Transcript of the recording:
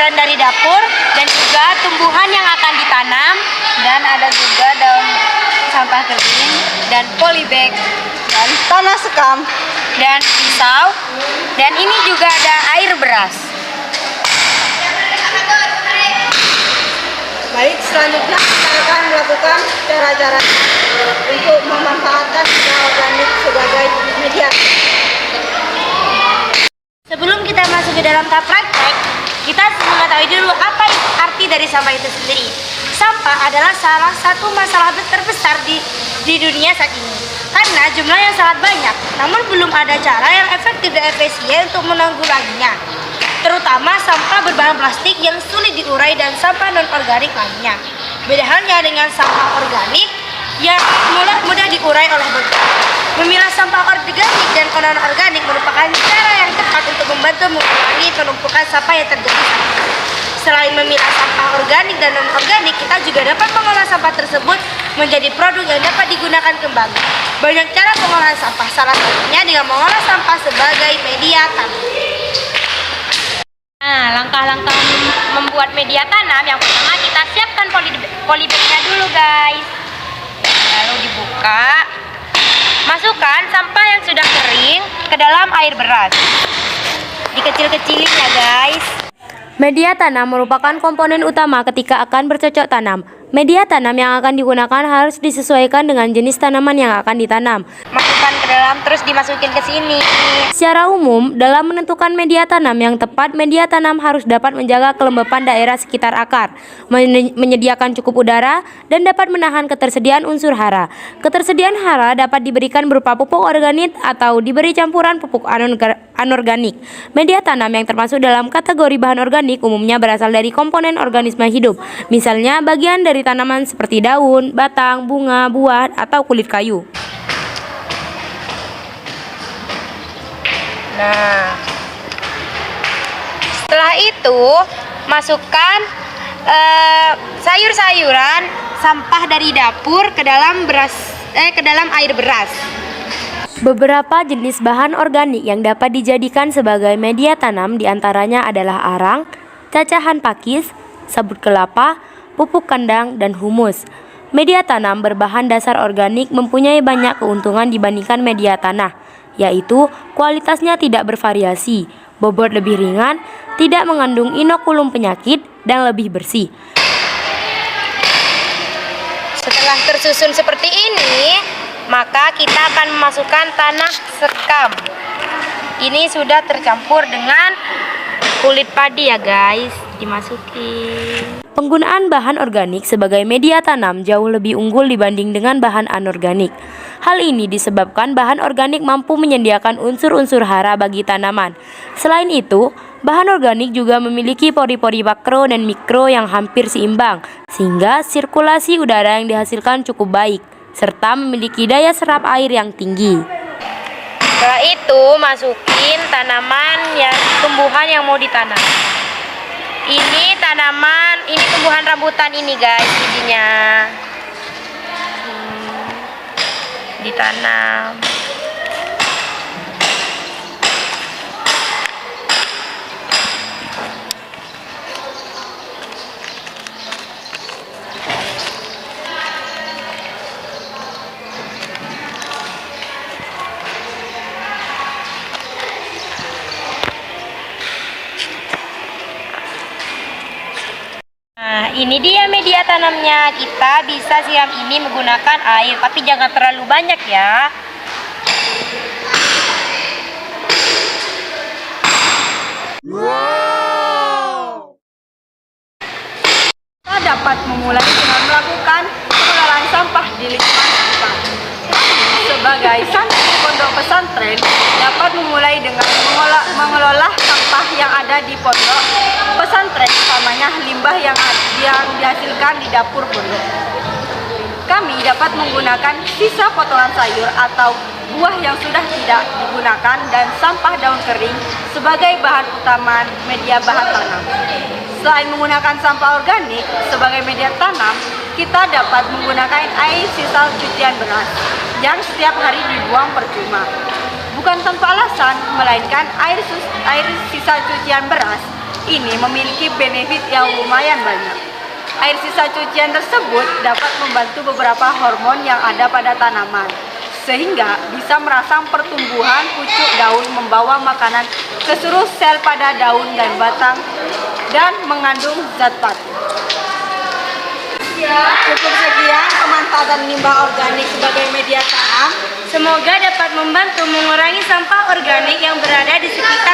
sayuran dari dapur dan juga tumbuhan yang akan ditanam, dan ada juga daun sampah kering dan polybag dan tanah sekam. dan pisau, dan ini juga ada air beras. Baik, selanjutnya kita akan melakukan cara-cara untuk memanfaatkan sisa organik sebagai media. Sebelum kita masuk ke dalam tahap praktek, kita mengetahui dulu apa arti dari sampah itu sendiri. Sampah adalah salah satu masalah terbesar di dunia saat ini, karena jumlahnya sangat banyak, namun belum ada cara yang efektif dan efisien untuk menanggulanginya. Terutama sampah berbahan plastik yang sulit diurai dan sampah non-organik lainnya. Beda halnya dengan sampah organik yang mudah diurai oleh beton. Memilah sampah organik dan non-organik merupakan cara yang tepat untuk membantu mengurangi penumpukan sampah yang terjadi. Selain memilah sampah organik dan non-organik, kita juga dapat mengolah sampah tersebut menjadi produk yang dapat digunakan kembali. Banyak cara pengolahan sampah, salah satunya dengan mengolah sampah sebagai media tanam. Nah, langkah-langkah membuat media tanam, yang pertama kita siapkan polybagnya dulu guys. Lalu dibuka, masukkan sampah yang sudah kering ke dalam air beras. Dikecil-kecilin ya guys. Media tanam merupakan komponen utama ketika akan bercocok tanam. Media tanam yang akan digunakan harus disesuaikan dengan jenis tanaman yang akan ditanam. Masukkan ke dalam, terus dimasukin ke sini. Secara umum, dalam menentukan media tanam yang tepat, media tanam harus dapat menjaga kelembapan daerah sekitar akar, menyediakan cukup udara, dan dapat menahan ketersediaan unsur hara. Ketersediaan hara dapat diberikan berupa pupuk organik atau diberi campuran pupuk anorganik. Media tanam yang termasuk dalam kategori bahan organik umumnya berasal dari komponen organisme hidup, misalnya bagian dari tanaman seperti daun, batang, bunga, buah, atau kulit kayu. Nah, setelah itu masukkan sayur-sayuran sampah dari dapur ke dalam air beras. Beberapa jenis bahan organik yang dapat dijadikan sebagai media tanam diantaranya adalah arang, cacahan pakis, sabut kelapa, pupuk kandang, dan humus. Media tanam berbahan dasar organik mempunyai banyak keuntungan dibandingkan media tanah, yaitu kualitasnya tidak bervariasi, bobot lebih ringan, tidak mengandung inokulum penyakit, dan lebih bersih. Setelah tersusun seperti ini, maka kita akan memasukkan tanah sekam. Ini sudah tercampur dengan kulit padi ya guys, dimasukin. Penggunaan bahan organik sebagai media tanam jauh lebih unggul dibanding dengan bahan anorganik. Hal ini disebabkan bahan organik mampu menyediakan unsur-unsur hara bagi tanaman. Selain itu, bahan organik juga memiliki pori-pori makro dan mikro yang hampir seimbang, sehingga sirkulasi udara yang dihasilkan cukup baik, serta memiliki daya serap air yang tinggi. Setelah itu, masukin tumbuhan yang mau ditanam. Ini tumbuhan rambutan ini guys, bijinya. Ditanam. Nah, ini dia media tanamnya. Kita bisa siram ini menggunakan air, tapi jangan terlalu banyak ya. Kita dapat memulai dengan melakukan pengelolaan sampah di lingkungan sekitar. Sebagai santri pondok pesantren, dapat memulai dengan mengelola sampah yang ada di pondok pesantren, utamanya limbah yang dihasilkan di dapur pondok. Kami dapat menggunakan sisa potongan sayur atau buah yang sudah tidak digunakan dan sampah daun kering sebagai bahan utama media bahan tanam. Selain menggunakan sampah organik sebagai media tanam, kita dapat menggunakan air sisa cucian beras yang setiap hari dibuang percuma. Bukan tanpa alasan, melainkan air sisa cucian beras ini memiliki benefit yang lumayan banyak. Air sisa cucian tersebut dapat membantu beberapa hormon yang ada pada tanaman, sehingga bisa merangsang pertumbuhan pucuk daun, membawa makanan ke seluruh sel pada daun dan batang, dan mengandung zat patuh. Cukup sekian pemanfaatan limbah organik sebagai media tanam. Semoga dapat membantu mengurangi sampah organik yang berada di sekitar